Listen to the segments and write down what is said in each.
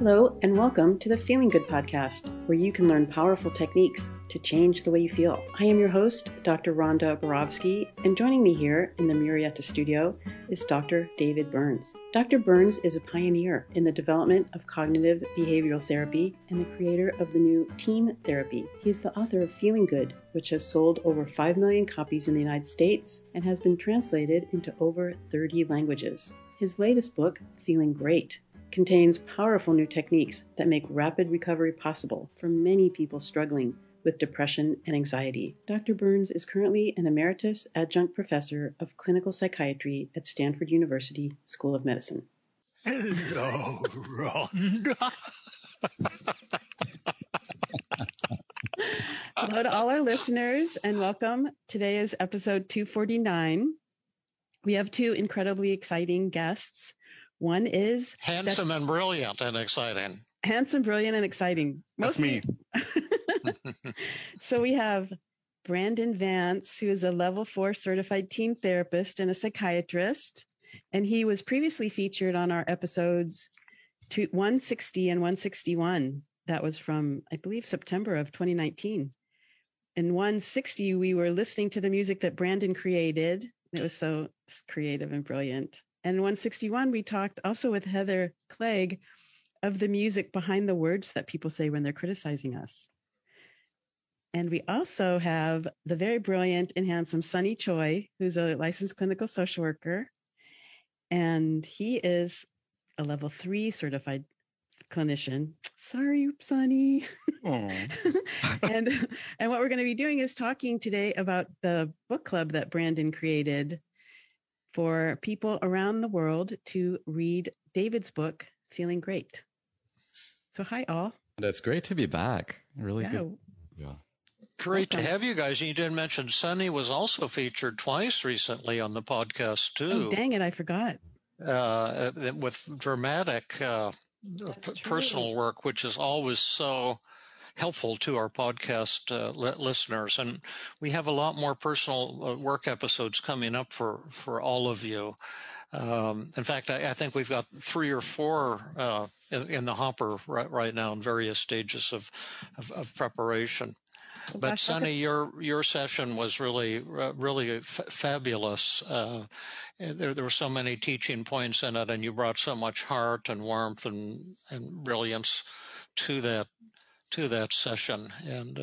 Hello, and welcome to the Feeling Good podcast, where you can learn powerful techniques to change the way you feel. I am your host, Dr. Rhonda Borowski, and joining me here in the Murrieta studio is Dr. David Burns. Dr. Burns is a pioneer in the development of cognitive behavioral therapy and the creator of the new team therapy. He is the author of Feeling Good, which has sold over 5 million copies in the United States and has been translated into over 30 languages. His latest book, Feeling Great, contains powerful new techniques that make rapid recovery possible for many people struggling with depression and anxiety. Dr. Burns is currently an emeritus adjunct professor of clinical psychiatry at Stanford University School of Medicine. Hello, Rhonda. Hello to all our listeners and welcome. Today is episode 249. We have two incredibly exciting guests. One is handsome and brilliant and exciting. Handsome, brilliant, and exciting. That's me. So we have Brandon Vance, who is a level 4 certified team therapist and a psychiatrist. And he was previously featured on our episodes 160 and 161. That was from, I believe, September of 2019. In 160, we were listening to the music that Brandon created. It was so creative and brilliant. And 161, we talked also with Heather Clegg of the music behind the words that people say when they're criticizing us. And we also have the very brilliant and handsome Sunny Choi, who's a licensed clinical social worker. And he is a level 3 certified clinician. Sorry, Sunny. and what we're going to be doing is talking today about the book club that Brandon created for people around the world to read David's book, Feeling Great. So hi, all. It's great to be back. Really good. Yeah. Great to have you guys. You didn't mention Sunny was also featured twice recently on the podcast, too. Oh, dang it. I forgot. With dramatic personal work, which is always so helpful to our podcast listeners. And we have a lot more personal work episodes coming up for all of you. In fact, I think we've got 3 or 4 in the hopper right now in various stages of preparation. But Sunny, your session was really fabulous. There were so many teaching points in it, and you brought so much heart and warmth and brilliance to that session, and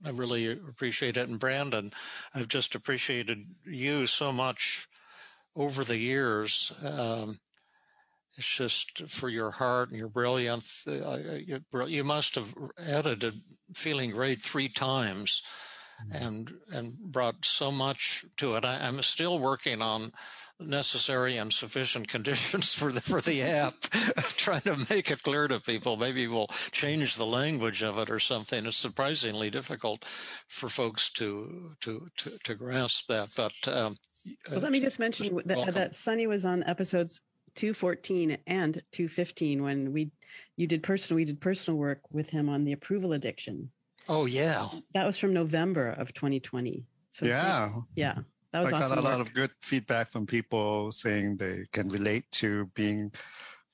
I really appreciate it. And Brandon, I've just appreciated you so much over the years. It's just for your heart and your brilliance. You must have edited Feeling Great 3 times, and brought so much to it. I'm still working on necessary and sufficient conditions for the app, trying to make it clear to people. Maybe we'll change the language of it or something. It's surprisingly difficult for folks to grasp that. But well, let me just mention that Sunny was on episodes 214 and 215 when we did personal work with him on the approval addiction. Oh yeah, that was from November of 2020. So yeah. That was awesome. I got a lot of good feedback from people saying they can relate to being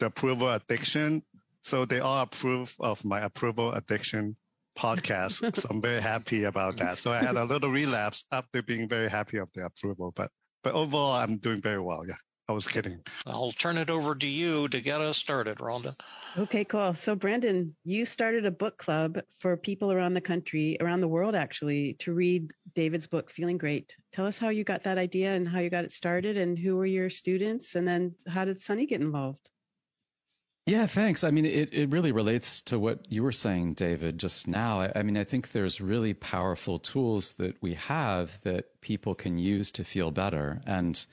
the approval addiction. So they all approve of my approval addiction podcast. So I'm very happy about that. So I had a little relapse after being very happy of the approval. But overall, I'm doing very well. Yeah, I was kidding. I'll turn it over to you to get us started, Rhonda. Okay, cool. So Brandon, you started a book club for people around the country, around the world actually, to read David's book, Feeling Great. Tell us how you got that idea and how you got it started and who were your students, and then how did Sunny get involved? Yeah, thanks. I mean, it really relates to what you were saying, David, just now. I mean, I think there's really powerful tools that we have that people can use to feel better. And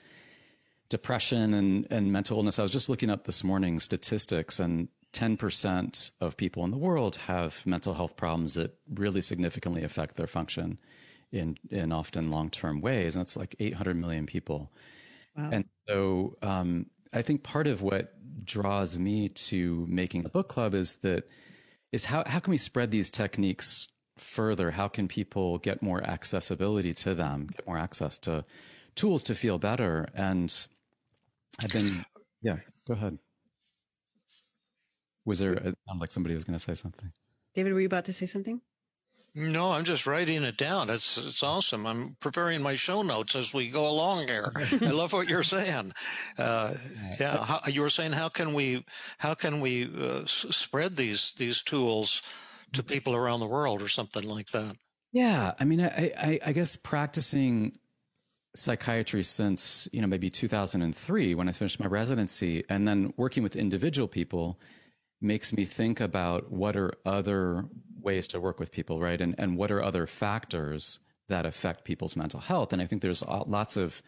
depression and mental illness, I was just looking up this morning statistics, and 10% of people in the world have mental health problems that really significantly affect their function in often long-term ways. And that's like 800 million people. Wow. And so I think part of what draws me to making the book club is how can we spread these techniques further? How can people get more accessibility to them, get more access to tools to feel better? And I've been, yeah, go ahead. Was there, it sounded like somebody was going to say something. David, were you about to say something? No, I'm just writing it down. It's awesome. I'm preparing my show notes as we go along here. I love what you're saying. You were saying how can we spread these tools to people around the world or something like that? Yeah, I mean, I guess practicing psychiatry since maybe 2003 when I finished my residency, and then working with individual people makes me think about what are other ways to work with people, right? And what are other factors that affect people's mental health? And I think there's lots of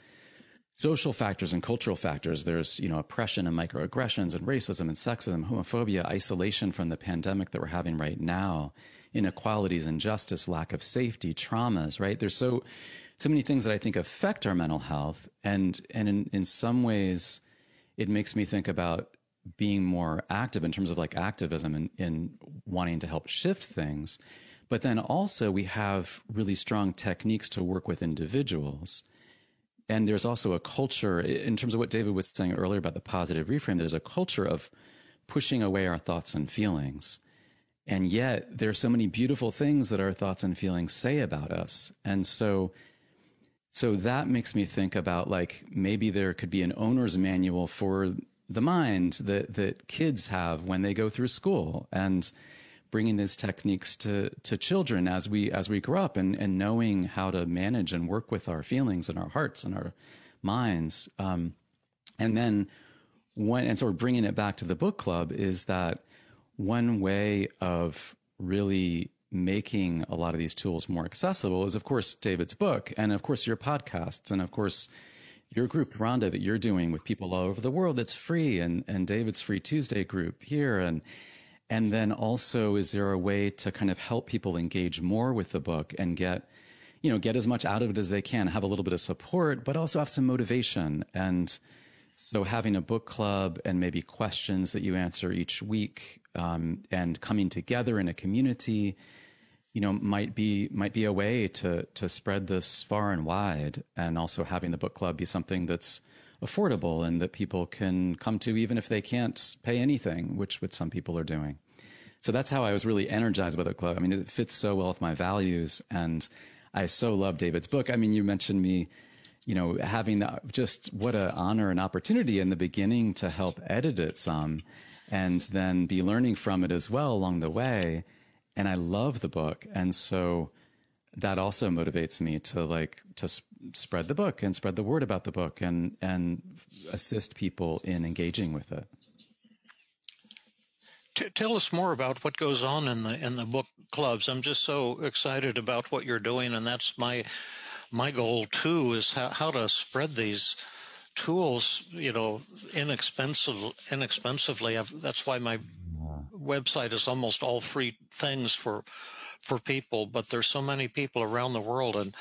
social factors and cultural factors. There's, oppression and microaggressions and racism and sexism, homophobia, isolation from the pandemic that we're having right now, inequalities, injustice, lack of safety, traumas, right? There's so many things that I think affect our mental health. And in some ways, it makes me think about being more active in terms of like activism in wanting to help shift things. But then also we have really strong techniques to work with individuals. And there's also a culture in terms of what David was saying earlier about the positive reframe. There's a culture of pushing away our thoughts and feelings. And yet there are so many beautiful things that our thoughts and feelings say about us. And so that makes me think about like maybe there could be an owner's manual for the mind that kids have when they go through school, and bringing these techniques to children as we grow up, and knowing how to manage and work with our feelings and our hearts and our minds. And then sort of bringing it back to the book club is that one way of really making a lot of these tools more accessible is, of course, David's book, and of course your podcasts, and of course your group, Rhonda, that you're doing with people all over the world that's free, and David's Free Tuesday group here. And then also, is there a way to kind of help people engage more with the book and get as much out of it as they can, have a little bit of support, but also have some motivation? And so having a book club and maybe questions that you answer each week, and coming together in a community, might be a way to spread this far and wide, and also having the book club be something that's affordable and that people can come to even if they can't pay anything, which some people are doing. So that's how I was really energized by the club. I mean, it fits so well with my values, and I so love David's book. I mean, you mentioned me, having just what an honor and opportunity in the beginning to help edit it some, and then be learning from it as well along the way. And I love the book. And so that also motivates me to spread the book and spread the word about the book, and assist people in engaging with it. Tell us more about what goes on in the book clubs. I'm just so excited about what you're doing, and that's my goal too, is how to spread these tools, inexpensively. That's why my website is almost all free things for people, but there's so many people around the world, and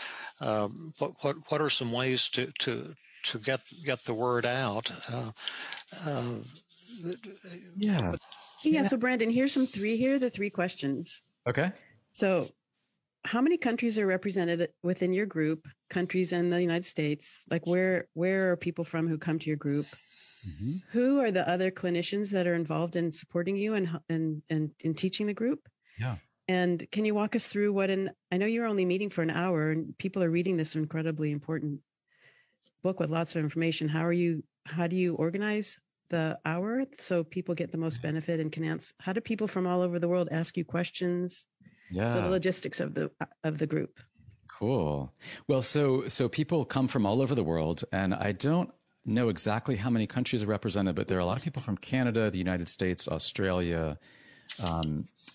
what are some ways to get the word out? So Brandon, here's the three questions. Okay. So how many countries are represented within your group, countries in the United States? Like where are people from who come to your group? Mm-hmm. Who are the other clinicians that are involved in supporting you and in teaching the group? Yeah. And can you walk us through I know you're only meeting for an hour, and people are reading this incredibly important book with lots of information. How do you organize the hour so people get the most benefit and can answer? How do people from all over the world ask you questions? Yeah. So the logistics of the group. Cool. Well, so people come from all over the world, and I don't know exactly how many countries are represented, but there are a lot of people from Canada, the United States, Australia,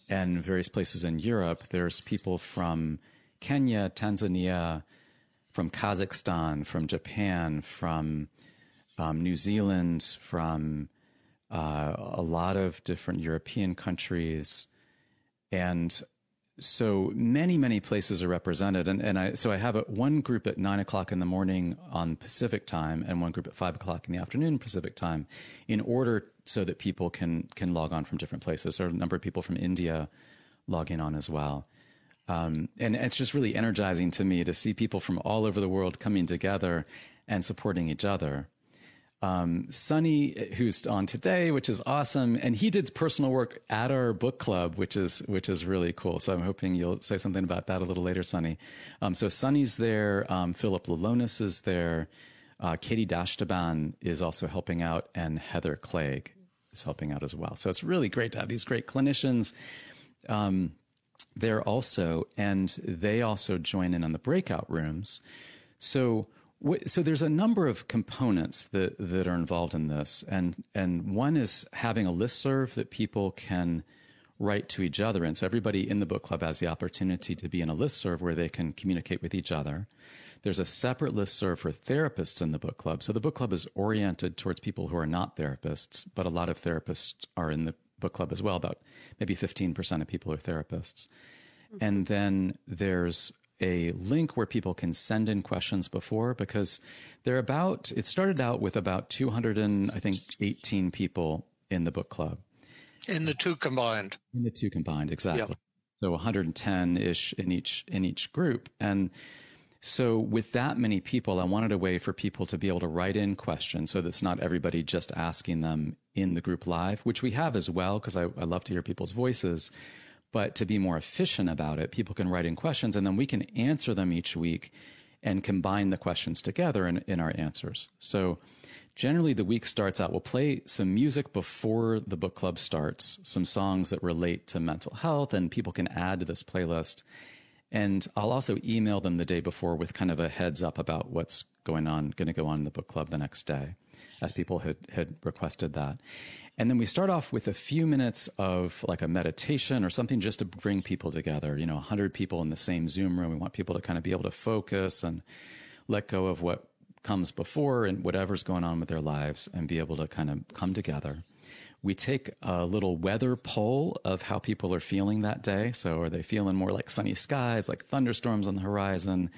and various places in Europe. There's people from Kenya, Tanzania, from Kazakhstan, from Japan, from New Zealand, from a lot of different European countries. And so many places are represented. And I have one group at 9 o'clock in the morning on Pacific time, and one group at 5 o'clock in the afternoon Pacific time, in order so that people can log on from different places. There are a number of people from India logging on as well. And it's just really energizing to me to see people from all over the world coming together and supporting each other. Sunny, who's on today, which is awesome. And he did personal work at our book club, which is really cool. So I'm hoping you'll say something about that a little later, Sunny. So Sunny's there. Philip Lalonis is there. Katie Dashtaban is also helping out, and Heather Clegg is helping out as well. So it's really great to have these great clinicians there also, and they also join in on the breakout rooms. So there's a number of components that are involved in this, and one is having a listserv that people can write to each other. And so everybody in the book club has the opportunity to be in a listserv where they can communicate with each other. There's a separate listserv for therapists in the book club. So the book club is oriented towards people who are not therapists, but a lot of therapists are in the book club as well. About maybe 15% of people are therapists. And then there's a link where people can send in questions before, because it started out with about 218 people in the book club. In the two combined. In the two combined, exactly. Yeah. So 110-ish in each group. And so with that many people, I wanted a way for people to be able to write in questions so that's not everybody just asking them in the group live, which we have as well, because I love to hear people's voices. But to be more efficient about it, people can write in questions, and then we can answer them each week and combine the questions together in our answers. So generally the week starts out, we'll play some music before the book club starts, some songs that relate to mental health, and people can add to this playlist. And I'll also email them the day before with kind of a heads up about what's going to go on in the book club the next day, as people had requested that. And then we start off with a few minutes of like a meditation or something just to bring people together. 100 people in the same Zoom room. We want people to kind of be able to focus and let go of what comes before and whatever's going on with their lives and be able to kind of come together. We take a little weather poll of how people are feeling that day. So are they feeling more like sunny skies, like thunderstorms on the horizon?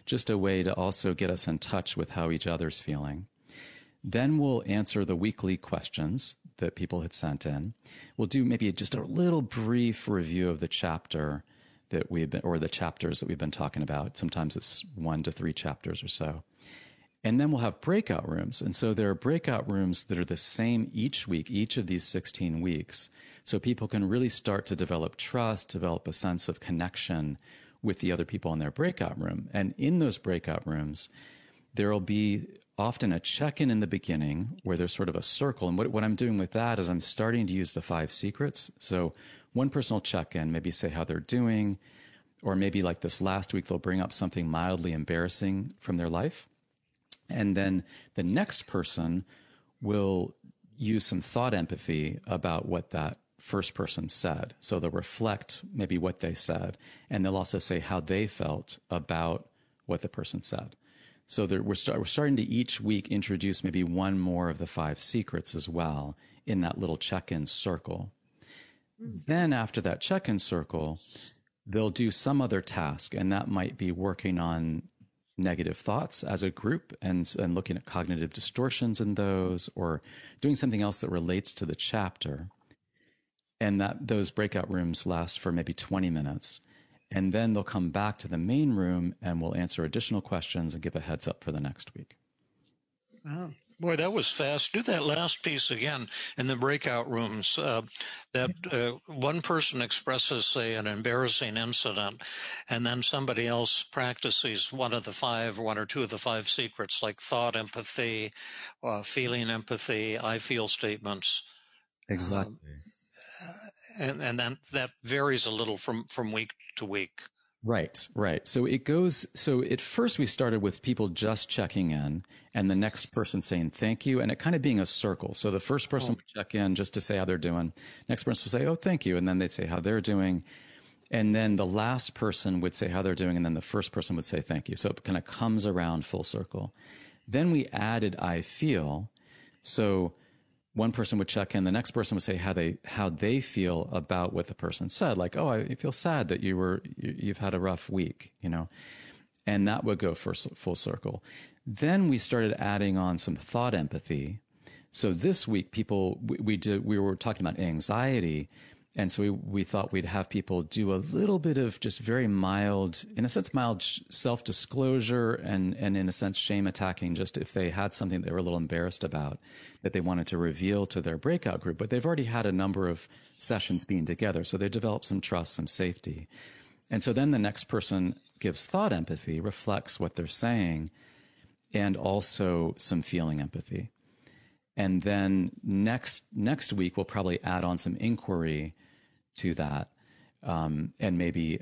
Just a way to also get us in touch with how each other's feeling. Then we'll answer the weekly questions that people had sent in. We'll do maybe just a little brief review of the chapter or the chapters that we've been talking about. Sometimes it's 1 to 3 chapters or so. And then we'll have breakout rooms. And so there are breakout rooms that are the same each week, each of these 16 weeks. So people can really start to develop trust, develop a sense of connection with the other people in their breakout room. And in those breakout rooms, there will be often a check-in in the beginning where there's sort of a circle. And what I'm doing with that is I'm starting to use the 5 secrets. So one person will check in, maybe say how they're doing, or maybe like this last week, they'll bring up something mildly embarrassing from their life. And then the next person will use some thought empathy about what that first person said. So they'll reflect maybe what they said, and they'll also say how they felt about what the person said. So we're starting to each week introduce maybe one more of the 5 secrets as well in that little check-in circle. Then after that check-in circle, they'll do some other task, and that might be working on negative thoughts as a group and looking at cognitive distortions in those, or doing something else that relates to the chapter. And those breakout rooms last for maybe 20 minutes. And then they'll come back to the main room and we'll answer additional questions and give a heads up for the next week. Wow. Boy, that was fast. Do that last piece again in the breakout rooms. One person expresses, say, an embarrassing incident, and then somebody else practices one or two of the 5 secrets, like thought empathy, feeling empathy, I feel statements. Exactly. And then that varies a little from week to week. Right. So at first we started with people just checking in and the next person saying thank you, and it kind of being a circle. So the first person would check in just to say how they're doing. Next person would say, oh, thank you. And then they'd say how they're doing. And then the last person would say how they're doing. And then the first person would say thank you. So it kind of comes around full circle. Then we added I feel. So one person would check in, the next person would say how they feel about what the person said, like, oh, I feel sad that you've had a rough week, and that would go for full circle. Then we started adding on some thought empathy. So this week, we were talking about anxiety, And so we thought we'd have people do a little bit of just very mild, in a sense, mild self-disclosure and in a sense, shame attacking, just if they had something they were a little embarrassed about that they wanted to reveal to their breakout group. But they've already had a number of sessions being together. So they developed some trust, some safety. And so then the next person gives thought empathy, reflects what they're saying, and also some feeling empathy. And then next week, we'll probably add on some inquiry to that, and maybe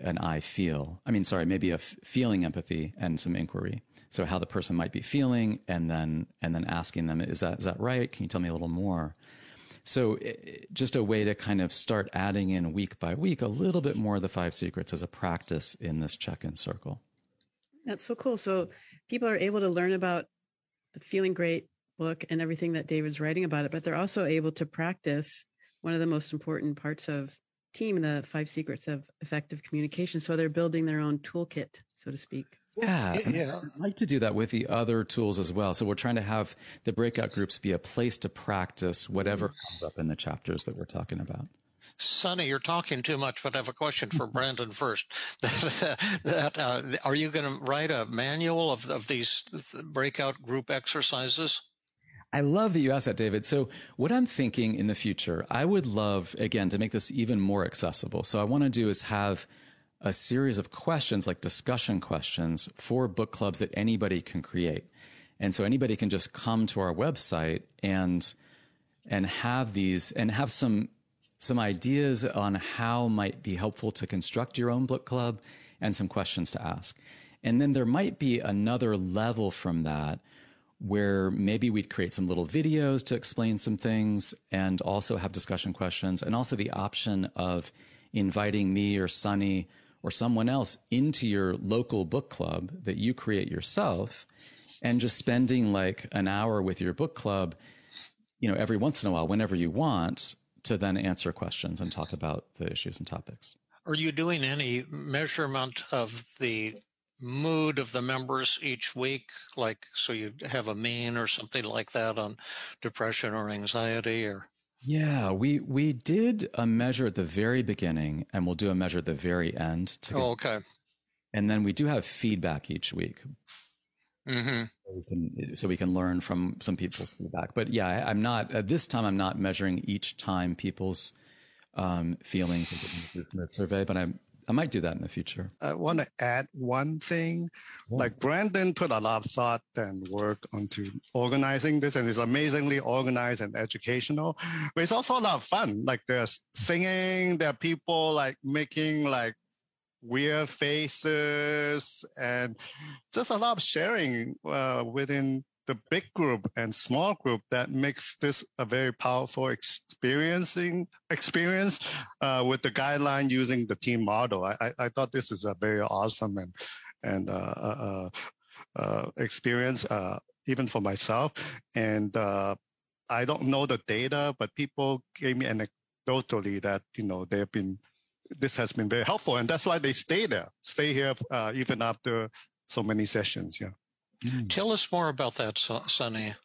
maybe a feeling empathy and some inquiry. So how the person might be feeling, and then asking them, is that right? Can you tell me a little more? So just a way to kind of start adding in week by week a little bit more of the 5 secrets as a practice in this check-in circle. That's so cool. So people are able to learn about the Feeling Great book and everything that David's writing about it, but they're also able to practice one of the most important parts of team, the 5 secrets of effective communication. So they're building their own toolkit, so to speak. Yeah. I'd like to do that with the other tools as well. So we're trying to have the breakout groups be a place to practice whatever comes up in the chapters that we're talking about. Sonny, you're talking too much, but I have a question for Brandon first. Are you going to write a manual of these breakout group exercises? I love that you asked that, David. So what I'm thinking in the future, I would love, again, to make this even more accessible. So I want to do is have a series of questions, like discussion questions for book clubs that anybody can create. And so anybody can just come to our website and have these, and have some ideas on how might be helpful to construct your own book club, and some questions to ask. And then there might be another level from that, where maybe we'd create some little videos to explain some things and also have discussion questions, and also the option of inviting me or Sonny or someone else into your local book club that you create yourself, and just spending like an hour with your book club, every once in a while, whenever you want, to then answer questions and talk about the issues and topics. Are you doing any measurement of the mood of the members each week, like so you have a mean or something like that on depression or anxiety? Or yeah, we did a measure at the very beginning, and we'll do a measure at the very end. Okay. And then we do have feedback each week. Mm-hmm. So we can learn from some people's feedback. But yeah, I'm not at this time. I'm not measuring each time people's feelings in the survey, but I might do that in the future. I want to add one thing. Yeah. Like Brandon put a lot of thought and work onto organizing this, and it's amazingly organized and educational. But it's also a lot of fun. Like there's singing, there are people like making like weird faces, and just a lot of sharing within the big group and small group that makes this a very powerful experience with the guideline using the team model. I thought this is a very awesome and experience, even for myself. And I don't know the data, but people gave me anecdotally that, this has been very helpful. And that's why they stay here even after so many sessions. Yeah. Tell us more about that, Sonny.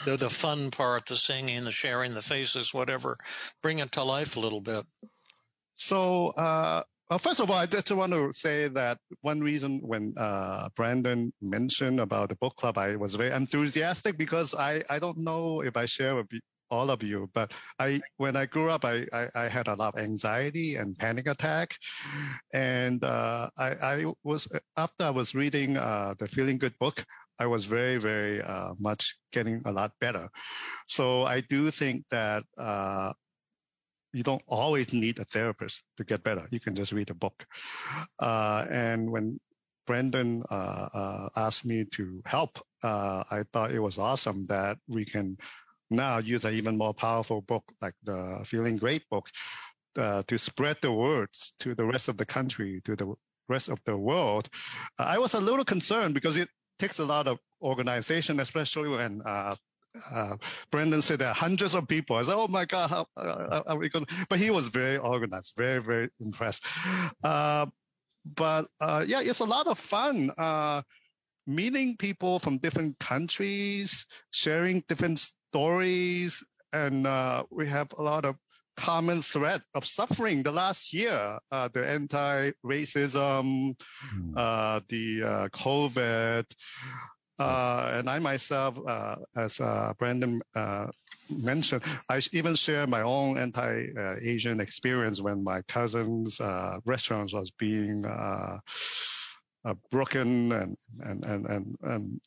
The fun part, the singing, the sharing, the faces, whatever. Bring it to life a little bit. So, first of all, I just want to say that one reason when Brandon mentioned about the book club, I was very enthusiastic because I don't know if I share with all of you, but when I grew up, I had a lot of anxiety and panic attack. And after I was reading the Feeling Good book, I was very, very much getting a lot better. So I do think that you don't always need a therapist to get better. You can just read a book. And when Brandon asked me to help, I thought it was awesome that we can now use an even more powerful book like the Feeling Great book to spread the words to the rest of the country, to the rest of the world. I was a little concerned because it takes a lot of organization, especially when Brandon said there are hundreds of people. I said, oh my God, how are we going to? But he was very organized, very, very impressed. Yeah, it's a lot of fun. Meeting people from different countries, sharing different stories. And we have a lot of common thread of suffering the last year, the anti-racism, the COVID, and I myself, as Brandon mentioned, I even share my own anti-Asian experience when my cousin's restaurant was being broken and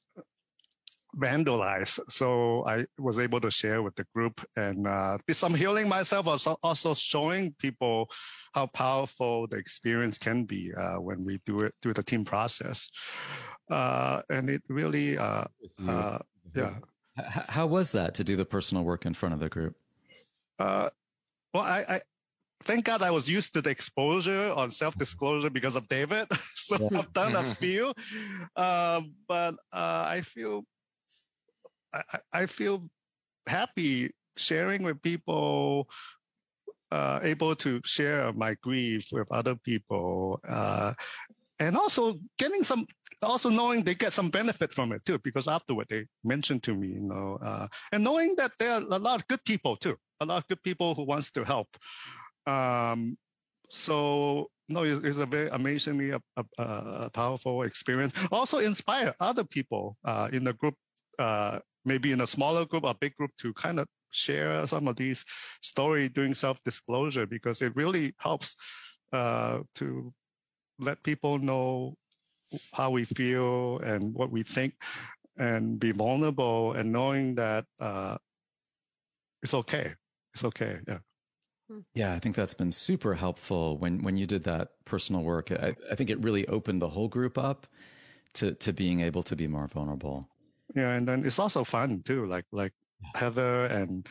vandalized. So I was able to share with the group and did some healing myself, also showing people how powerful the experience can be when we do the team process. And it really, yeah. How was that to do the personal work in front of the group? Well, I thank God I was used to the exposure on self-disclosure because of David. So yeah. I've done a few, but I feel happy sharing with people, able to share my grief with other people, and also also knowing they get some benefit from it too, because afterward they mentioned to me, and knowing that there are a lot of good people too, a lot of good people who wants to help. So no, it's a very amazingly powerful experience. Also inspire other people in the group, maybe in a smaller group or big group, to kind of share some of these stories doing self-disclosure, because it really helps to let people know how we feel and what we think, and be vulnerable, and knowing that it's okay. It's okay. Yeah. Yeah, I think that's been super helpful when you did that personal work. I think it really opened the whole group up to being able to be more vulnerable. Yeah, and then it's also fun too. Like Heather and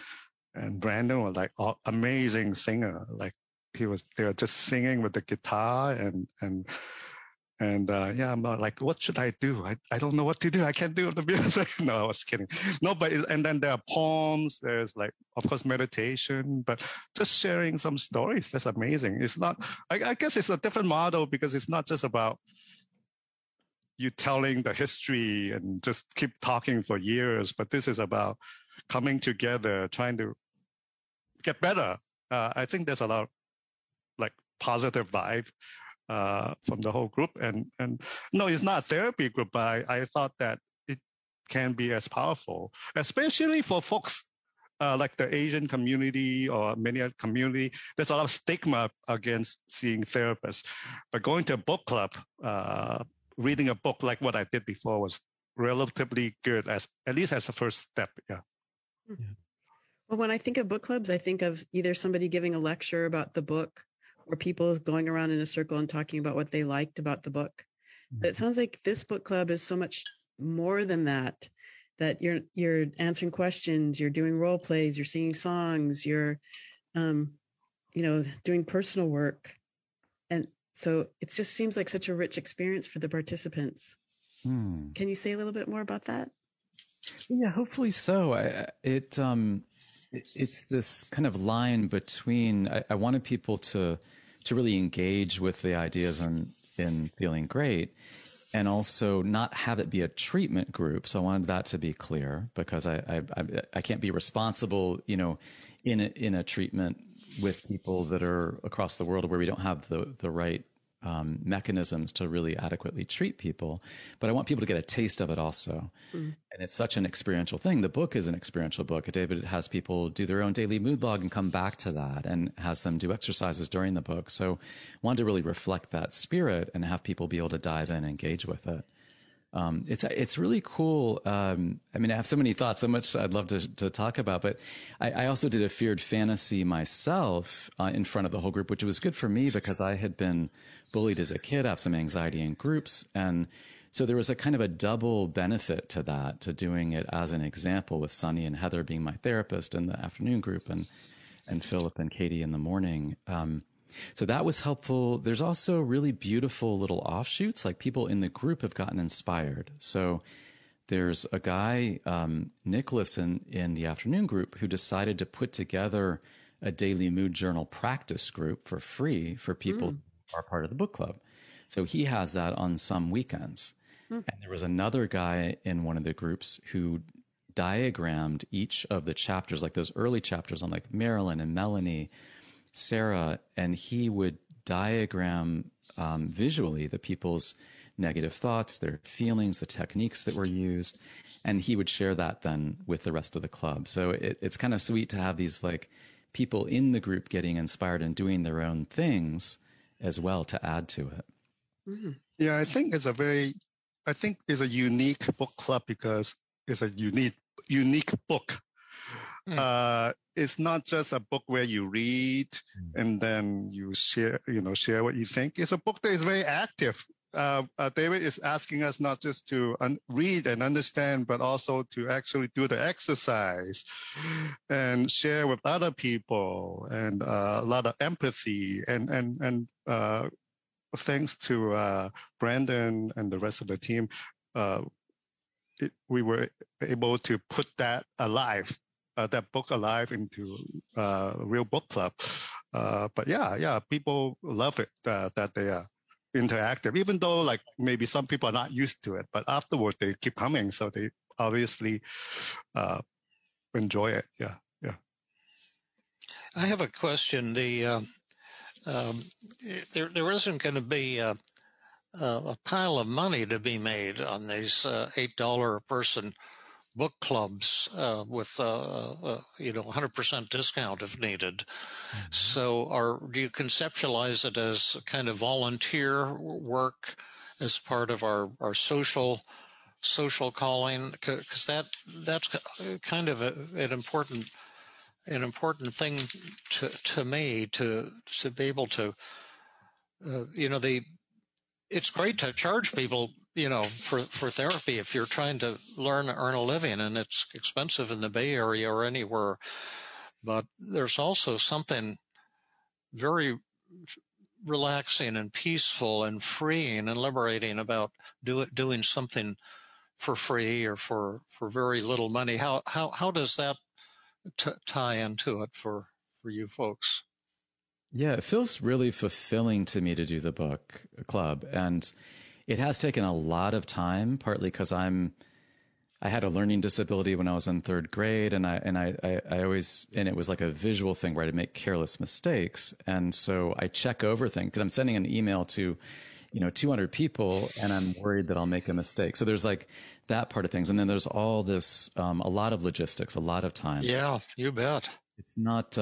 Brandon were like amazing singer. Like they were just singing with the guitar and yeah, I'm not like, what should I do? I don't know what to do. I can't do the music. No, I was kidding. No, but and then there are poems. There's like, of course, meditation, but just sharing some stories. That's amazing. It's not, I guess it's a different model, because it's not just about you telling the history and just keep talking for years, but this is about coming together, trying to get better. I think there's a lot of like positive vibe from the whole group, and no, it's not a therapy group, but I thought that it can be as powerful, especially for folks like the Asian community or many other community. There's a lot of stigma against seeing therapists, but going to a book club, reading a book like what I did before was relatively good, at least as a first step. Yeah. Well, when I think of book clubs, I think of either somebody giving a lecture about the book, or people going around in a circle and talking about what they liked about the book. But it sounds like this book club is so much more than that, that you're answering questions, you're doing role plays, you're singing songs, you're, doing personal work. And so it just seems like such a rich experience for the participants. Can you say a little bit more about that? Yeah, hopefully so. It's this kind of line between, I wanted people to really engage with the ideas in feeling great, and also not have it be a treatment group. So I wanted that to be clear, because I can't be responsible, in a treatment with people that are across the world where we don't have the right mechanisms to really adequately treat people. But I want people to get a taste of it also. And it's such an experiential thing. The book is an experiential book. David has people do their own daily mood log and come back to that, and has them do exercises during the book. So I wanted to really reflect that spirit and have people be able to dive in and engage with it. It's really cool. I have so many thoughts, so much I'd love to talk about, but I also did a feared fantasy myself in front of the whole group, which was good for me because I had been bullied as a kid, have some anxiety in groups. And so there was a kind of a double benefit to that, to doing it as an example with Sunny and Heather being my therapist in the afternoon group, and Philip and Katie in the morning. So that was helpful. There's also really beautiful little offshoots, like people in the group have gotten inspired. So there's a guy, Nicholas, in the afternoon group, who decided to put together a daily mood journal practice group for free for people who are part of the book club. So he has that on some weekends. And there was another guy in one of the groups who diagrammed each of the chapters, like those early chapters on like Marilyn and Melanie, Sarah, and he would diagram visually the people's negative thoughts, their feelings, the techniques that were used. And he would share that then with the rest of the club. So it's kind of sweet to have these like people in the group getting inspired and doing their own things as well to add to it. Mm-hmm. Yeah, I think it's a unique book club because it's a unique book. It's not just a book where you read and then you share what you think. It's a book that is very active. David is asking us not just to read and understand, but also to actually do the exercise and share with other people, and a lot of empathy and thanks to Brandon and the rest of the team, we were able to put that alive, that book alive into a real book club. But yeah, people love it that they are interactive, even though like maybe some people are not used to it, but afterward they keep coming, so they obviously enjoy it. Yeah. I have a question. There isn't going to be a pile of money to be made on these $8 a person book clubs with 100% discount if needed. Mm-hmm. So do you conceptualize it as kind of volunteer work as part of our social calling? Because that's kind of an important thing to me to be able to it's great to charge people for therapy if you're trying to earn a living, and it's expensive in the Bay Area or anywhere. But there's also something very relaxing and peaceful and freeing and liberating about doing something for free or for very little money. How does that tie into it for you folks? Yeah, it feels really fulfilling to me to do the book club, and it has taken a lot of time, partly because I had a learning disability when I was in third grade, and I always, and it was like a visual thing where I'd make careless mistakes, and so I check over things because I'm sending an email to 200 people, and I'm worried that I'll make a mistake. So there's like that part of things, and then there's all this a lot of logistics, a lot of time. Yeah, you bet. It's not,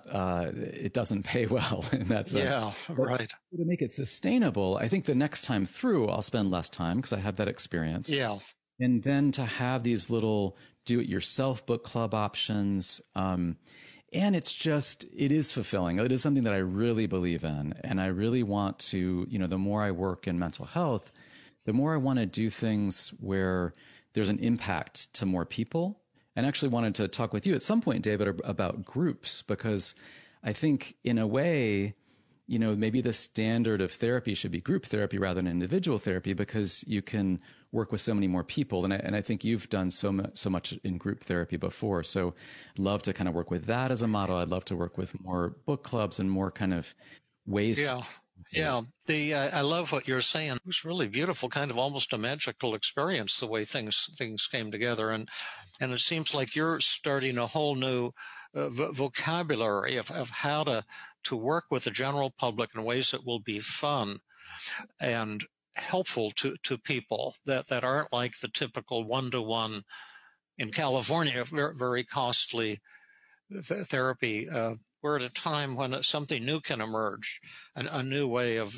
it doesn't pay well in that sense. Yeah, right. To make it sustainable, I think the next time through, I'll spend less time because I have that experience. Yeah. And then to have these little do-it-yourself book club options, and it is fulfilling. It is something that I really believe in. And I really want to, the more I work in mental health, the more I want to do things where there's an impact to more people. And actually wanted to talk with you at some point, David, about groups, because I think in a way, maybe the standard of therapy should be group therapy rather than individual therapy, because you can work with so many more people. And I think you've done so much in group therapy before. So I'd love to kind of work with that as a model. I'd love to work with more book clubs and more kind of ways. Yeah. I love what you're saying. It was really beautiful, kind of almost a magical experience, the way things came together. And it seems like you're starting a whole new vocabulary of how to work with the general public in ways that will be fun and helpful to people that aren't like the typical one-to-one in California, very, very costly therapy. We're at a time when something new can emerge, a new way of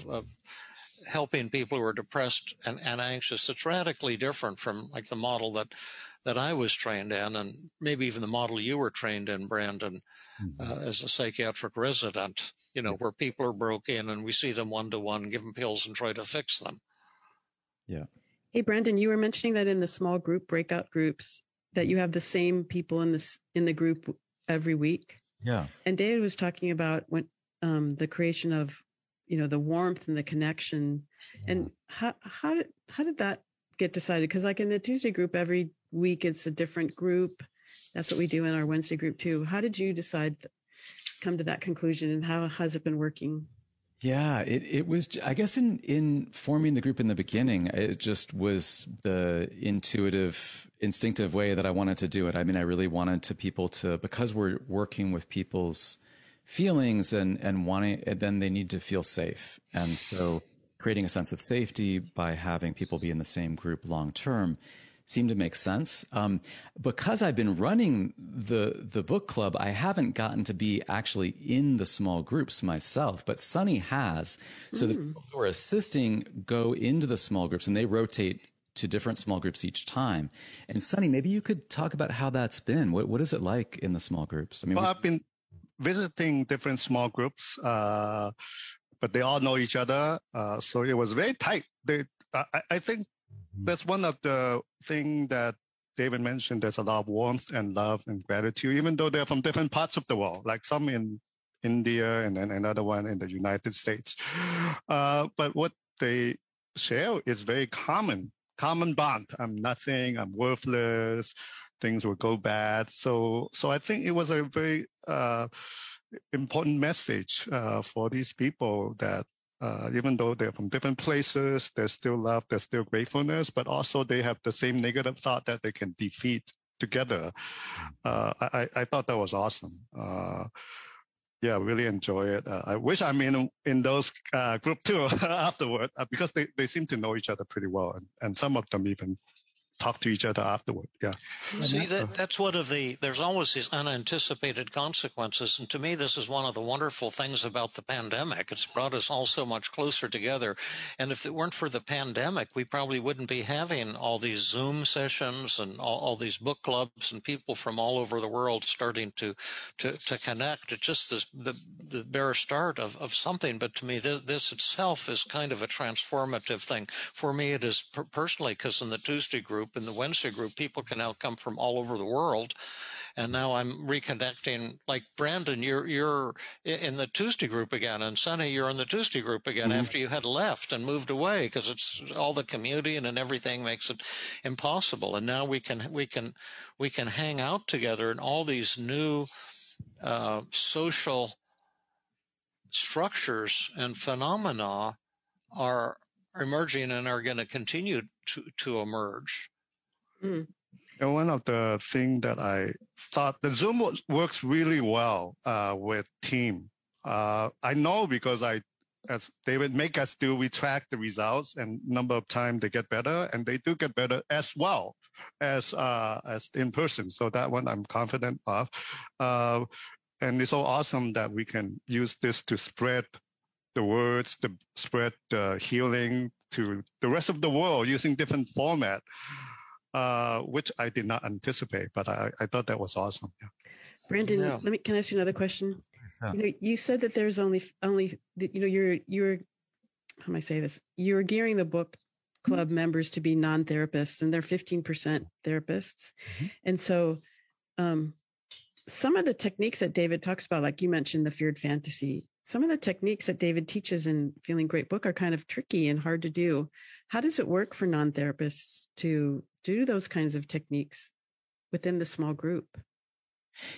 helping people who are depressed and anxious. It's radically different from like the model that I was trained in, and maybe even the model you were trained in, Brandon, as a psychiatric resident, where people are broken and we see them one-to-one, give them pills and try to fix them. Yeah. Hey, Brandon, you were mentioning that in the small group breakout groups that you have the same people in the group every week. Yeah. And David was talking about when the creation of, the warmth and the connection. Yeah. And how did that get decided? Because like in the Tuesday group, every week it's a different group. That's what we do in our Wednesday group too. How did you come to that conclusion, and how has it been working? Yeah, it was, I guess in forming the group in the beginning, it just was the instinctive way that I wanted to do it. I mean, I really wanted people to, because we're working with people's feelings and wanting, and then they need to feel safe. And so creating a sense of safety by having people be in the same group long term seemed to make sense. Because I've been running the book club, I haven't gotten to be actually in the small groups myself, but Sunny has. So the people who are assisting go into the small groups, and they rotate to different small groups each time. And Sunny, maybe you could talk about how that's been. What is it like in the small groups? I mean, well, I've been visiting different small groups, but they all know each other. So it was very tight. I think that's one of the things that David mentioned. There's a lot of warmth and love and gratitude, even though they're from different parts of the world, like some in India and then another one in the United States. But what they share is very common bond. I'm nothing, I'm worthless, things will go bad. So I think it was a very important message for these people that even though they're from different places, there's still love, there's still gratefulness, but also they have the same negative thought that they can defeat together. I thought that was awesome. Yeah, really enjoy it. I wish I'm in those group too afterward, because they seem to know each other pretty well, and some of them even talk to each other afterward. Yeah. See, that's one of there's always these unanticipated consequences. And to me, this is one of the wonderful things about the pandemic. It's brought us all so much closer together. And if it weren't for the pandemic, we probably wouldn't be having all these Zoom sessions and all these book clubs and people from all over the world starting to connect. It's just the bare start of something. But to me, this itself is kind of a transformative thing. For me, it is personally, because in the Tuesday group, in the Wednesday group, people can now come from all over the world. And now I'm reconnecting, like Brandon, you're in the Tuesday group again, and Sunny, you're in the Tuesday group again after you had left and moved away, because it's all the commuting and everything makes it impossible. And now we can hang out together, and all these new social structures and phenomena are emerging and are going to continue to emerge. And one of the things that I thought, the Zoom works really well with team. I know because as David make us do, we track the results and number of times they get better, and they do get better as well as in person. So that one I'm confident of. And it's so awesome that we can use this to spread the words, to spread the healing to the rest of the world using different format. Which I did not anticipate, but I thought that was awesome. Yeah. Brandon, can I ask you another question? You said that there's only you're how am I say this? You're gearing the book club members to be non-therapists, and they're 15% therapists. And so some of the techniques that David talks about, like you mentioned, the feared fantasy, some of the techniques that David teaches in Feeling Great book are kind of tricky and hard to do. How does it work for non-therapists to do those kinds of techniques within the small group?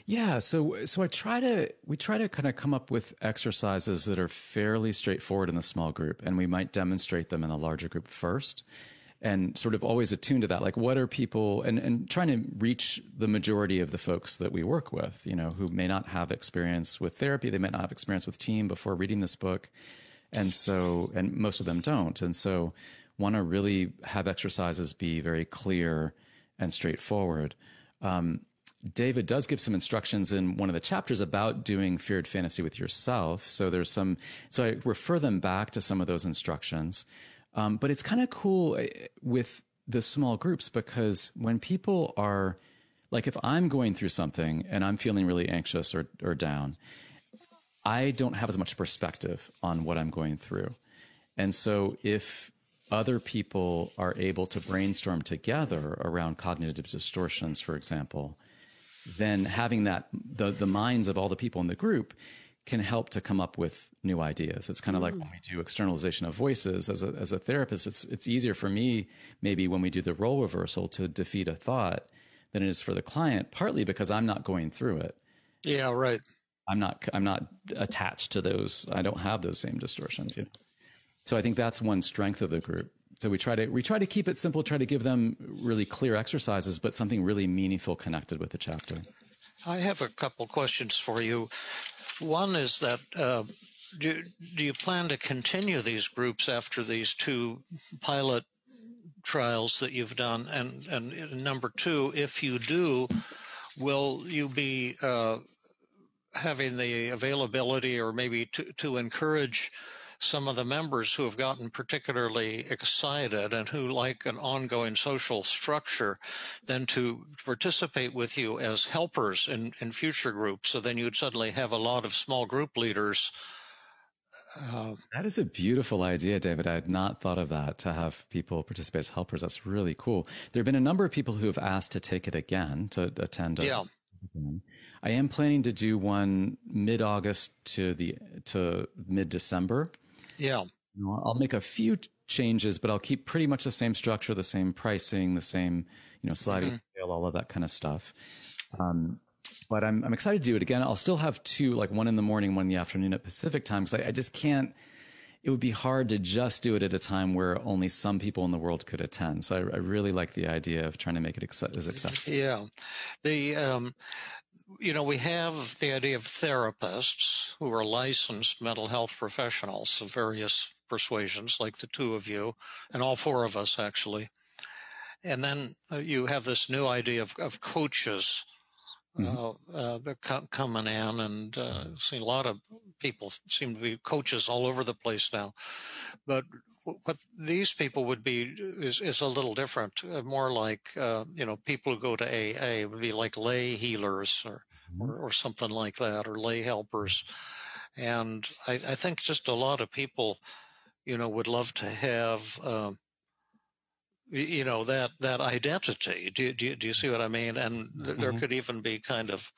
Yeah, so we try to kind of come up with exercises that are fairly straightforward in the small group, and we might demonstrate them in the larger group first, and sort of always attuned to that, like what are people, and trying to reach the majority of the folks that we work with, who may not have experience with therapy, they might not have experience with team before reading this book, and most of them don't, and so want to really have exercises be very clear and straightforward. David does give some instructions in one of the chapters about doing feared fantasy with yourself. So so I refer them back to some of those instructions. But it's kind of cool with the small groups, because when people are, like, if I'm going through something and I'm feeling really anxious or down, I don't have as much perspective on what I'm going through. And so if other people are able to brainstorm together around cognitive distortions, for example, then having the minds of all the people in the group can help to come up with new ideas. It's kind of like when we do externalization of voices as a therapist, it's easier for me maybe when we do the role reversal to defeat a thought than it is for the client, partly because I'm not going through it. Yeah, right. I'm not attached to those. I don't have those same distortions. You know? So I think that's one strength of the group. So we try to keep it simple, try to give them really clear exercises, but something really meaningful connected with the chapter. I have a couple questions for you. One is that do you plan to continue these groups after these 2 pilot trials that you've done? And number 2, if you do, will you be having the availability or maybe to encourage some of the members who have gotten particularly excited and who like an ongoing social structure, then to participate with you as helpers in future groups? So then you'd suddenly have a lot of small group leaders. That is a beautiful idea, David. I had not thought of that, to have people participate as helpers. That's really cool. There have been a number of people who have asked to take it again, to attend. Yeah. I am planning to do one mid-August to mid-December. Yeah. I'll make a few changes, but I'll keep pretty much the same structure, the same pricing, the same, sliding scale, all of that kind of stuff. But I'm excited to do it again. I'll still have 2, like one in the morning, one in the afternoon at Pacific time, because I just can't. It would be hard to just do it at a time where only some people in the world could attend. So I really like the idea of trying to make it as accessible. Yeah. We have the idea of therapists who are licensed mental health professionals of various persuasions, like the 2 of you, and all 4 of us, actually. And then you have this new idea of coaches that coming in, and see a lot of people seem to be coaches all over the place now. But what these people would be is a little different, more like, people who go to AA would be like lay healers or something like that, or lay helpers. And I think just a lot of people, would love to have, that identity. Do you see what I mean? And there could even be kind of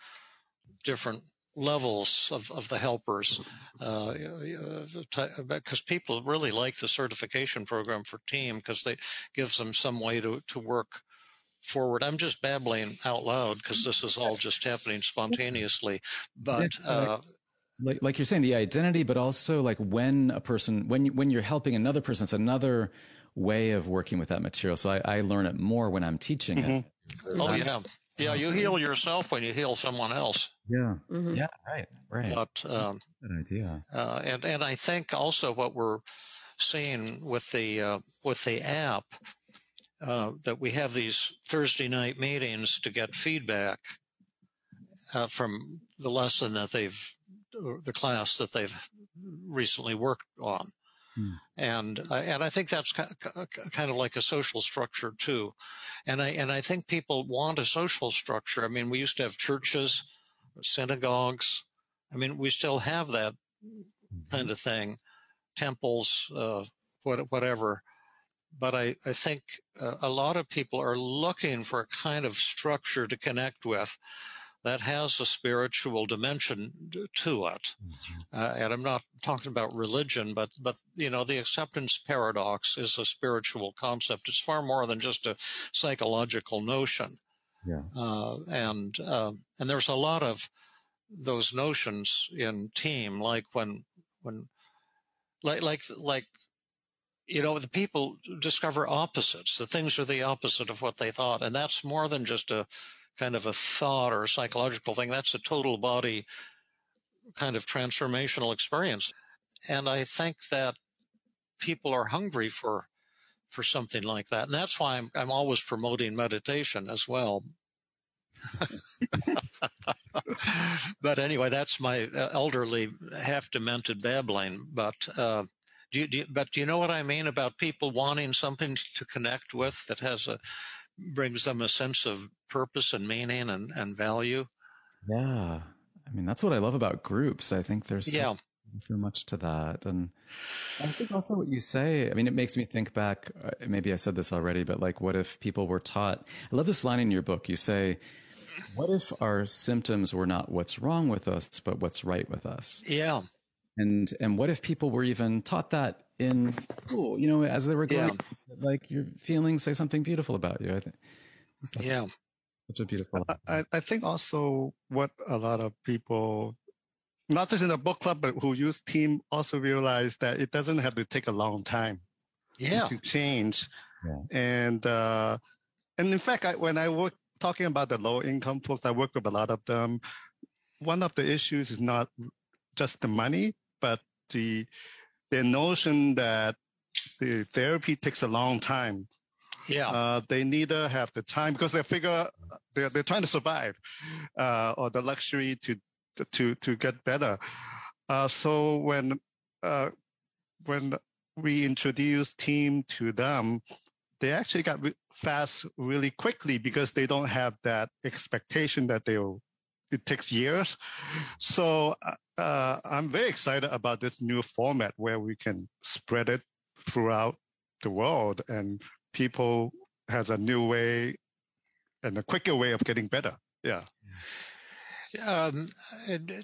different levels of the helpers, because people really like the certification program for team, because it gives them some way to work forward. I'm just babbling out loud because this is all just happening spontaneously. But like you're saying, the identity, but also like when you're helping another person, it's another way of working with that material. So I learn it more when I'm teaching it. Oh, yeah. Yeah, you heal yourself when you heal someone else. Yeah. Yeah, right. But, good idea. And I think also what we're seeing with the app, that we have these Thursday night meetings to get feedback from the lesson that the class that they've recently worked on. And I think that's kind of like a social structure too. And I think people want a social structure. I mean, we used to have churches, synagogues. I mean, we still have that kind of thing, temples, whatever. But I think a lot of people are looking for a kind of structure to connect with that has a spiritual dimension to it. And I'm not talking about religion, but the acceptance paradox is a spiritual concept. It's far more than just a psychological notion. Yeah. And there's a lot of those notions in team, like when the people discover opposites. The things are the opposite of what they thought. And that's more than just a kind of a thought or a psychological thing. That's a total body kind of transformational experience. And I think that people are hungry for something like that. And that's why I'm always promoting meditation as well. But anyway, that's my elderly, half-demented babbling. But do you know what I mean about people wanting something to connect with that brings them a sense of purpose and meaning and value? Yeah. I mean, that's what I love about groups. I think there's so much to that. And I think also what you say, I mean, it makes me think back, maybe I said this already, but like, what if people were taught, I love this line in your book. You say, what if our symptoms were not what's wrong with us, but what's right with us? Yeah. And what if people were even taught that in school, as they were going, like your feelings say something beautiful about you. I think. Such a beautiful. I think also what a lot of people not just in the book club, but who use Team also realize that it doesn't have to take a long time to change. Yeah. And in fact, when I work talking about the low income folks, I work with a lot of them. One of the issues is not just the money, but the notion that the therapy takes a long time. Yeah. They neither have the time because they figure they're trying to survive, or the luxury to get better. So when we introduced Team to them, they actually got fast really quickly because they don't have that expectation that it takes years. So I'm very excited about this new format where we can spread it throughout the world and people have a new way and a quicker way of getting better. Yeah.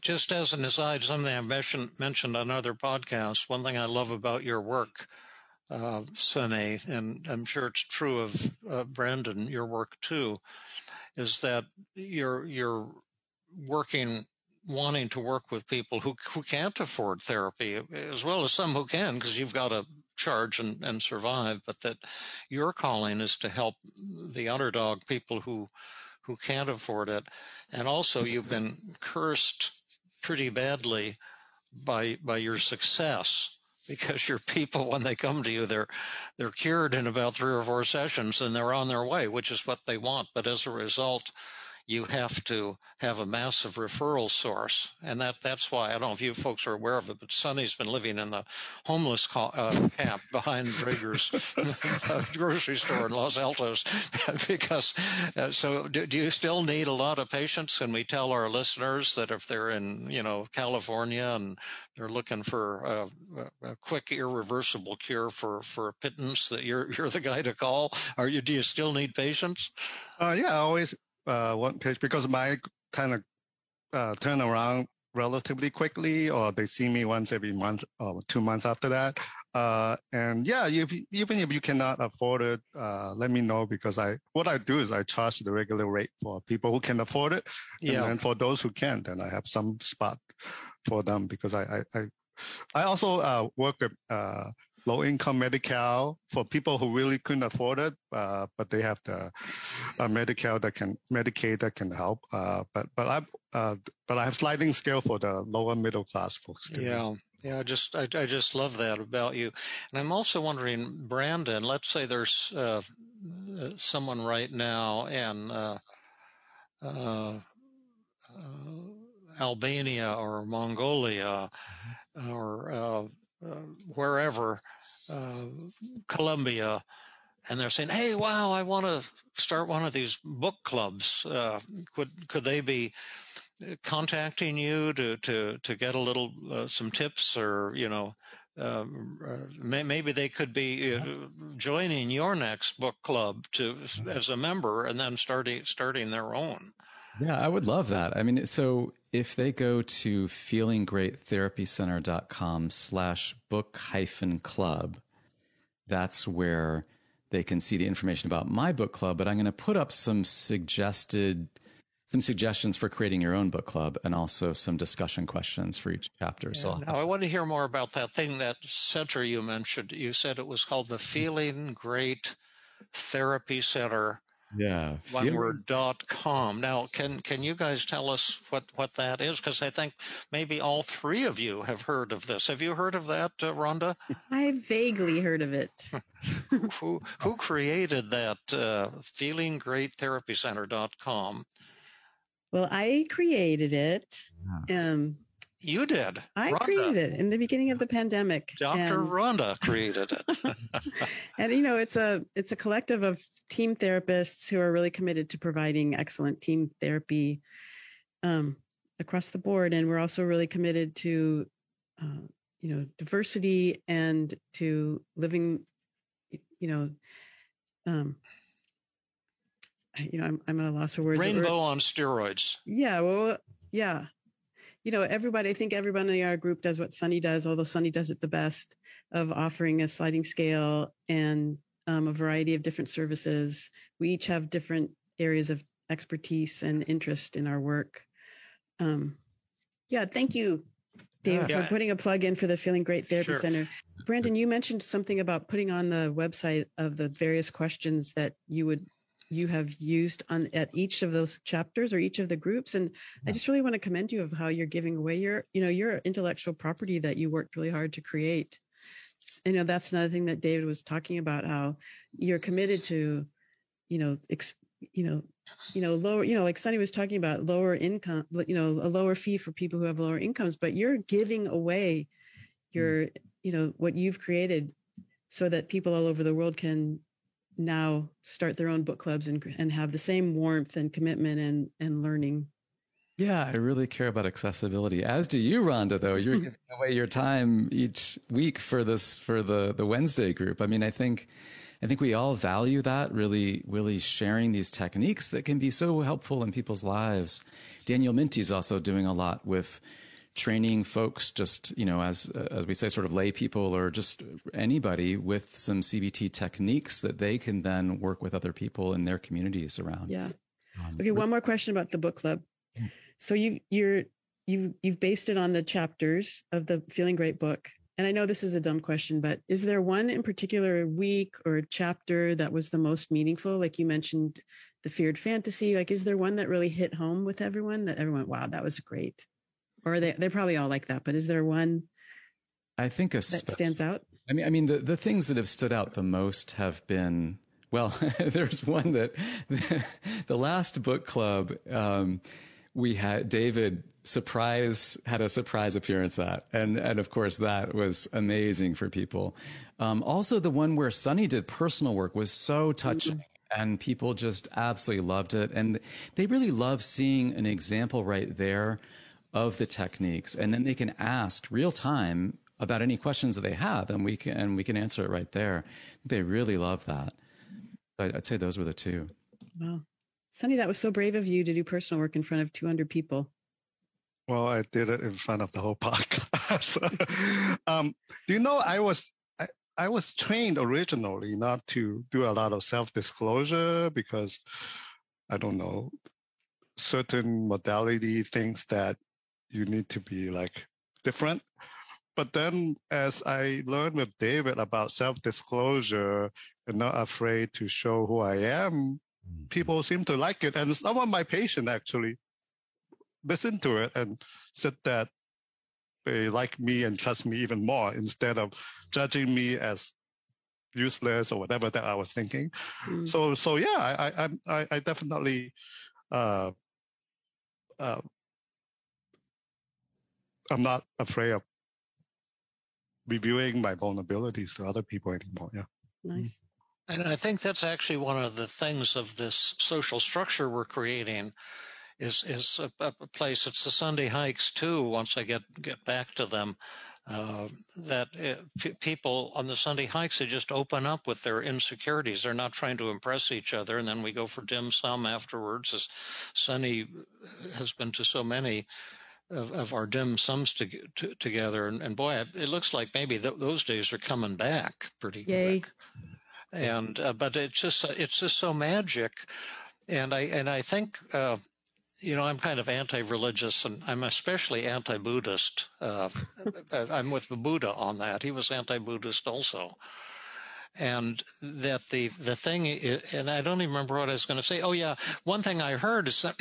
Just as an aside, something I mentioned on other podcasts, one thing I love about your work, Sunny, and I'm sure it's true of Brandon, your work too, is that you're wanting to work with people who can't afford therapy, as well as some who can, because you've got to charge and survive, but that your calling is to help the underdog, people who can't afford it. And also you've been cursed pretty badly by your success, because your people, when they come to you, they're cured in about 3 or 4 sessions and they're on their way, which is what they want. But as a result, you have to have a massive referral source. And that's why, I don't know if you folks are aware of it, but Sonny's been living in the homeless camp behind Draeger's grocery store in Los Altos. Because, so do you still need a lot of patients? Can we tell our listeners that if they're in, California and they're looking for a quick, irreversible cure for a pittance, that you're the guy to call? Do you still need patients? Yeah, I always one page because my kind of turn around relatively quickly, or they see me once every month or 2 months after that. And yeah, even if you cannot afford it, let me know, because what I do is I charge the regular rate for people who can afford it. Yeah. And then for those who can't, then I have some spot for them, because I also work with low-income Medi-Cal for people who really couldn't afford it, but they have the Medicaid that can help. But I have sliding scale for the lower middle class folks too. Yeah. I just love that about you. And I'm also wondering, Brandon, let's say there's someone right now in Albania or Mongolia or wherever, Colombia, and they're saying, "Hey, wow, I want to start one of these book clubs." Could they be contacting you to get a little some tips, or maybe they could be joining your next book club as a member, and then starting their own? Yeah, I would love that. I mean, so if they go to feelinggreattherapycenter.com/book-club, that's where they can see the information about my book club. But I'm going to put up some suggestions for creating your own book club, and also some discussion questions for each chapter. Yeah, so now I want to hear more about that thing, that center you mentioned. You said it was called the Feeling Great Therapy Center. Yeah. oneword.com. Now, can you guys tell us what that is? Because I think maybe all 3 of you have heard of this. Have you heard of that, Rhonda? I vaguely heard of it. Who created that, feelinggreattherapycenter.com? Well, I created it. Yes. You did. I Rhonda. created it in the beginning of the pandemic. Dr. Rhonda created it. And it's a collective of team therapists who are really committed to providing excellent team therapy across the board. And we're also really committed to diversity and to living, I'm at a loss for words. Rainbow on steroids. Yeah. Well, yeah. I think everybody in our group does what Sunny does, although Sunny does it the best, of offering a sliding scale and a variety of different services. We each have different areas of expertise and interest in our work. Thank you, David, for putting a plug in for the Feeling Great Therapy Center. Brandon, you mentioned something about putting on the website of the various questions that you have used at each of those chapters or each of the groups. And I just really want to commend you of how you're giving away your intellectual property that you worked really hard to create. That's another thing that David was talking about, how you're committed to, lower, like Sunny was talking about, lower income, a lower fee for people who have lower incomes, but you're giving away your, what you've created so that people all over the world can now start their own book clubs and have the same warmth and commitment and learning. Yeah, I really care about accessibility, as do you, Rhonda, though. You're giving away your time each week for the Wednesday group. I mean, I think we all value that, really sharing these techniques that can be so helpful in people's lives. Daniel Minty's also doing a lot with training folks, just, as we say, sort of lay people or just anybody with some CBT techniques that they can then work with other people in their communities around. Yeah. Okay. One more question about the book club. So you've based it on the chapters of the Feeling Great book. And I know this is a dumb question, but is there one in particular week or chapter that was the most meaningful? Like you mentioned the feared fantasy, like, is there one that really hit home with everyone that everyone, wow, that was great? Or they're probably all like that, but is there one I think that stands out? I mean, the things that have stood out the most have been, well, there's one that the last book club, we had David had a surprise appearance at. And of course, that was amazing for people. Also, the one where Sunny did personal work was so touching. And people just absolutely loved it. And they really love seeing an example right there of the techniques. And then they can ask real time about any questions that they have. And we can answer it right there. They really love that. I'd say those were the two. Wow. Sunny, that was so brave of you to do personal work in front of 200 people. Well, I did it in front of the whole podcast. Do you know I was trained originally not to do a lot of self-disclosure because, I don't know, certain modality things that you need to be like different. But then as I learned with David about self-disclosure and not afraid to show who I am, people seem to like it. And some of my patients actually listened to it and said that they like me and trust me even more instead of judging me as useless or whatever that I was thinking. So yeah, I definitely I'm not afraid of reviewing my vulnerabilities to other people anymore. Yeah. Nice. And I think that's actually one of the things of this social structure we're creating is a place. It's the Sunday hikes too. Once I get back to them, people on the Sunday hikes, they just open up with their insecurities. They're not trying to impress each other. And then we go for dim sum afterwards, as Sunny has been to so many of our dim sums together. And boy, it looks like maybe those days are coming back pretty quick. And but it's just so magic. And I think I'm kind of anti-religious, and I'm especially anti-Buddhist. I'm with Buddha on that. He was anti-Buddhist also. And that the thing is, and I don't even remember what I was going to say. Oh yeah, one thing I heard is that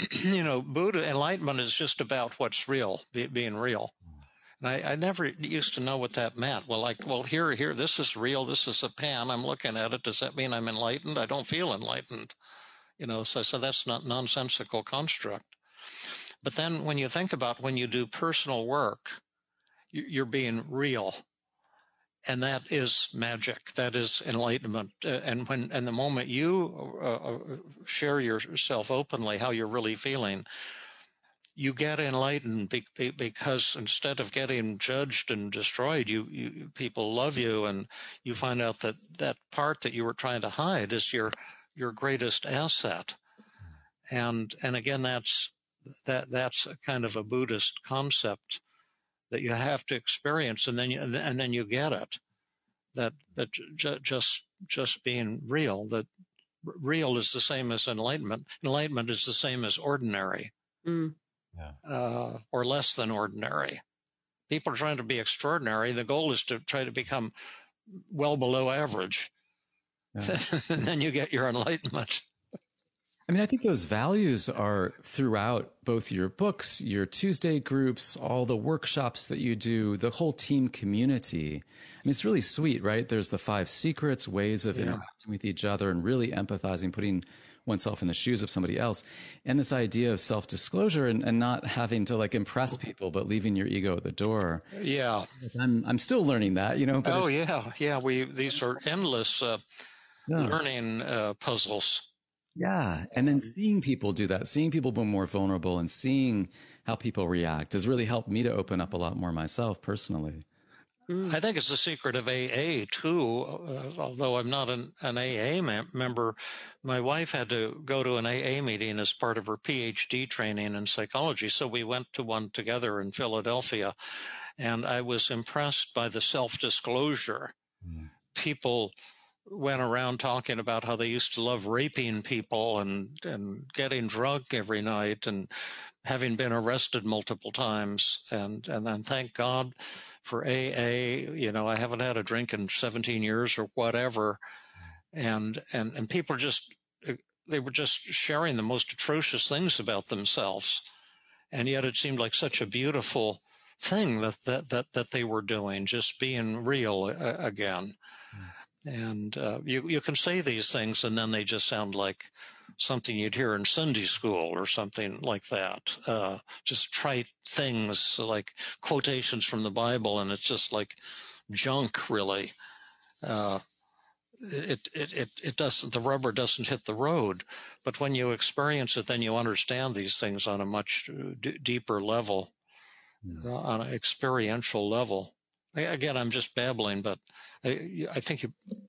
Buddha enlightenment is just about what's real, being real. And I never used to know what that meant. Well, here, this is real. This is a pan. I'm looking at it. Does that mean I'm enlightened? I don't feel enlightened. So that's not nonsensical construct. But then when you think about when you do personal work, you're being real. And that is magic. That is enlightenment. And the moment you share yourself openly, how you're really feeling, you get enlightened because instead of getting judged and destroyed, people love you, and you find out that part that you were trying to hide is your greatest asset. And again, that's a kind of a Buddhist concept that you have to experience, and then you get it. That just being real. That real is the same as enlightenment. Enlightenment is the same as ordinary. Or less than ordinary. People are trying to be extraordinary. The goal is to try to become well below average. Yeah. And then you get your enlightenment. I mean, I think those values are throughout both your books, your Tuesday groups, all the workshops that you do, the whole team community. I mean, it's really sweet, right? There's the 5 secrets, ways of interacting with each other and really empathizing, putting oneself in the shoes of somebody else. And this idea of self-disclosure and not having to like impress people, but leaving your ego at the door. Yeah. I'm still learning that, you know. But yeah. These are endless learning puzzles. Yeah. And then seeing people do that, seeing people be more vulnerable and seeing how people react has really helped me to open up a lot more myself personally. I think it's the secret of AA too. Although I'm not an AA member, my wife had to go to an AA meeting as part of her PhD training in psychology. So we went to one together in Philadelphia, and I was impressed by the self-disclosure. People went around talking about how they used to love raping people and getting drunk every night and having been arrested multiple times. And then thank God for AA. You know, I haven't had a drink in 17 years or whatever. And people they were just sharing the most atrocious things about themselves. And yet it seemed like such a beautiful thing that they were doing, just being real again. And you can say these things and then they just sound like something you'd hear in Sunday school or something like that. Just trite things like quotations from the Bible, and it's just like junk, really. It doesn't, the rubber doesn't hit the road. But when you experience it, then you understand these things on a much deeper level, on an experiential level. Again, I'm just babbling, but I think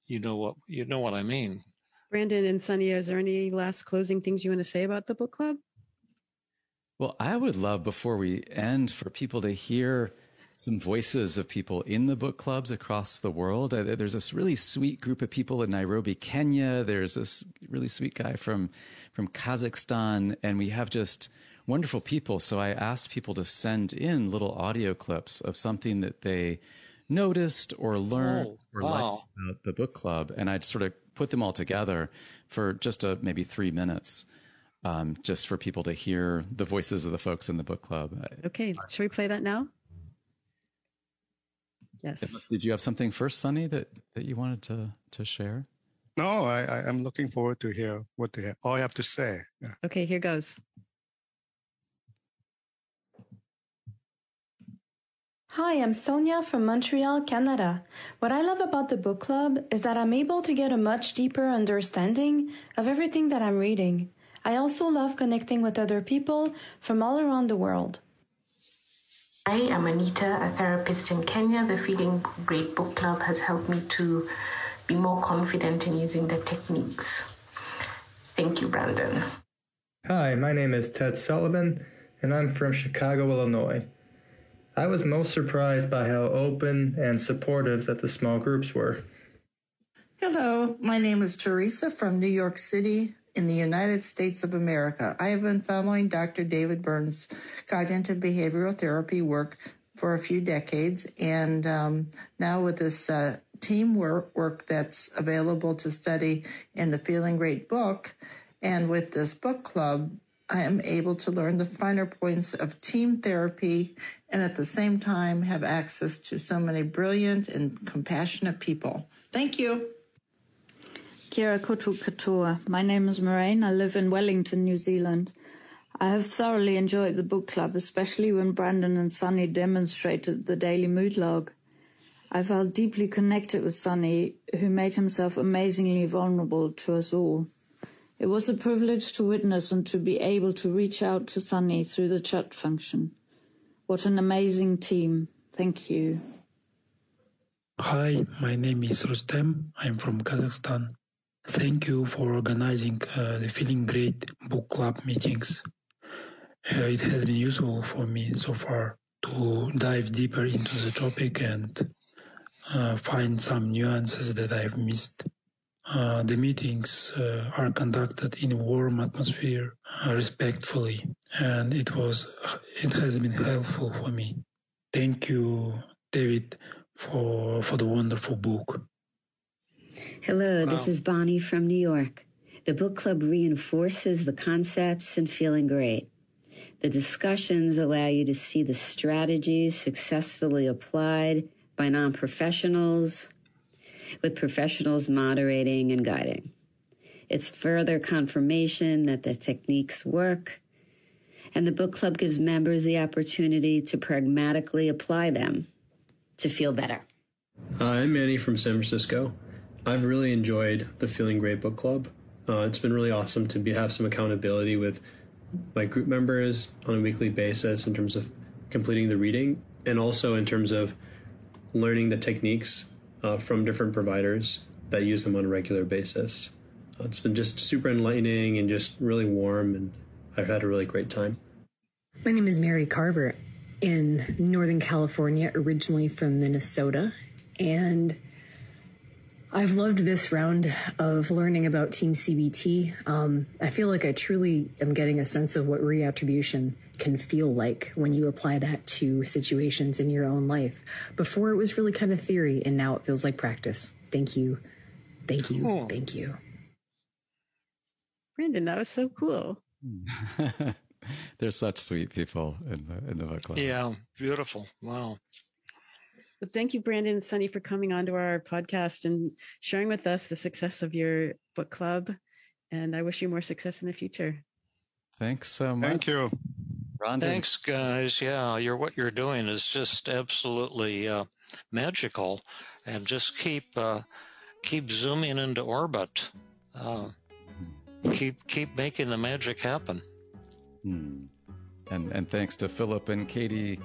you know what I mean. Brandon and Sunny, is there any last closing things you want to say about the book club? Well, I would love, before we end, for people to hear some voices of people in the book clubs across the world. There's this really sweet group of people in Nairobi, Kenya. There's this really sweet guy from Kazakhstan, and we have just wonderful people. So I asked people to send in little audio clips of something that they noticed or learned or liked about the book club. And I'd sort of put them all together for just maybe 3 minutes, just for people to hear the voices of the folks in the book club. Okay. Should we play that now? Yes. Did you have something first, Sunny, that you wanted to share? No, I'm looking forward to hear what they all have to say. Yeah. Okay, here goes. Hi, I'm Sonia from Montreal, Canada. What I love about the book club is that I'm able to get a much deeper understanding of everything that I'm reading. I also love connecting with other people from all around the world. I am Anita, a therapist in Kenya. The Feeling Great Book Club has helped me to be more confident in using the techniques. Thank you, Brandon. Hi, my name is Ted Sullivan, and I'm from Chicago, Illinois. I was most surprised by how open and supportive that the small groups were. Hello, my name is Teresa from New York City in the United States of America. I have been following Dr. David Burns' cognitive behavioral therapy work for a few decades, and now with this teamwork that's available to study in the Feeling Great book, and with this book club, I am able to learn the finer points of team therapy and at the same time have access to so many brilliant and compassionate people. Thank you. Kia koutou katoa. My name is Moraine. I live in Wellington, New Zealand. I have thoroughly enjoyed the book club, especially when Brandon and Sunny demonstrated the daily mood log. I felt deeply connected with Sunny, who made himself amazingly vulnerable to us all. It was a privilege to witness and to be able to reach out to Sunny through the chat function. What an amazing team. Thank you. Hi, my name is Rustem. I'm from Kazakhstan. Thank you for organizing the Feeling Great book club meetings. It has been useful for me so far to dive deeper into the topic and find some nuances that I've missed. The meetings are conducted in a warm atmosphere, respectfully, and it has been helpful for me. Thank you, David, for the wonderful book. Hello, this is Bonnie from New York. The book club reinforces the concepts and feeling great. The discussions allow you to see the strategies successfully applied by non-professionals, with professionals moderating and guiding. It's further confirmation that the techniques work, and the book club gives members the opportunity to pragmatically apply them to feel better. I'm Manny from San Francisco. I've really enjoyed the Feeling Great Book Club. It's been really awesome to have some accountability with my group members on a weekly basis in terms of completing the reading, and also in terms of learning the techniques from different providers that use them on a regular basis. It's been just super enlightening and just really warm, and I've had a really great time. My name is Mary Carver in Northern California, originally from Minnesota, and I've loved this round of learning about Team CBT. I feel like I truly am getting a sense of what reattribution can feel like when you apply that to situations in your own life. Before it was really kind of theory, and now it feels like practice. Thank you. Thank you. Cool. Thank you. Brandon, that was so cool. They're such sweet people in the book club. Yeah, beautiful. Wow. But thank you, Brandon and Sunny, for coming onto our podcast and sharing with us the success of your book club. And I wish you more success in the future. Thanks so much. Thank you. Rhonda. Thanks, guys. Yeah, what you're doing is just absolutely magical, and just keep zooming into orbit. Keep making the magic happen. And thanks to Philip and Katie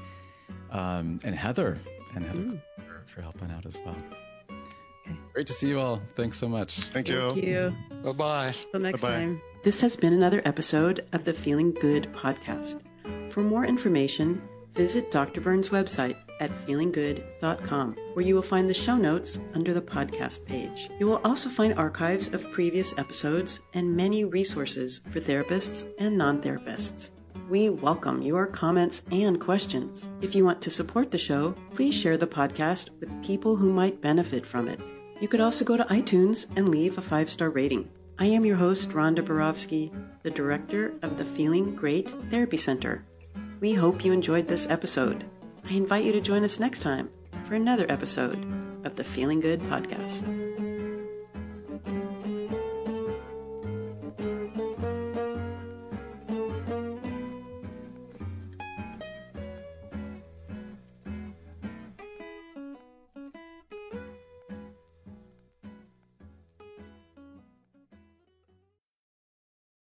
and Heather for helping out as well. Okay. Great to see you all. Thanks so much. Thank you. Bye-bye. Till next Bye-bye. time. This has been another episode of the Feeling Good podcast. For more information, visit Dr. Burns' website at feelinggood.com, where you will find the show notes under the podcast page. You will also find archives of previous episodes and many resources for therapists and non-therapists. We welcome your comments and questions. If you want to support the show, please share the podcast with people who might benefit from it. You could also go to iTunes and leave a 5-star rating. I am your host, Rhonda Borowski, the director of the Feeling Great Therapy Center. We hope you enjoyed this episode. I invite you to join us next time for another episode of the Feeling Good podcast.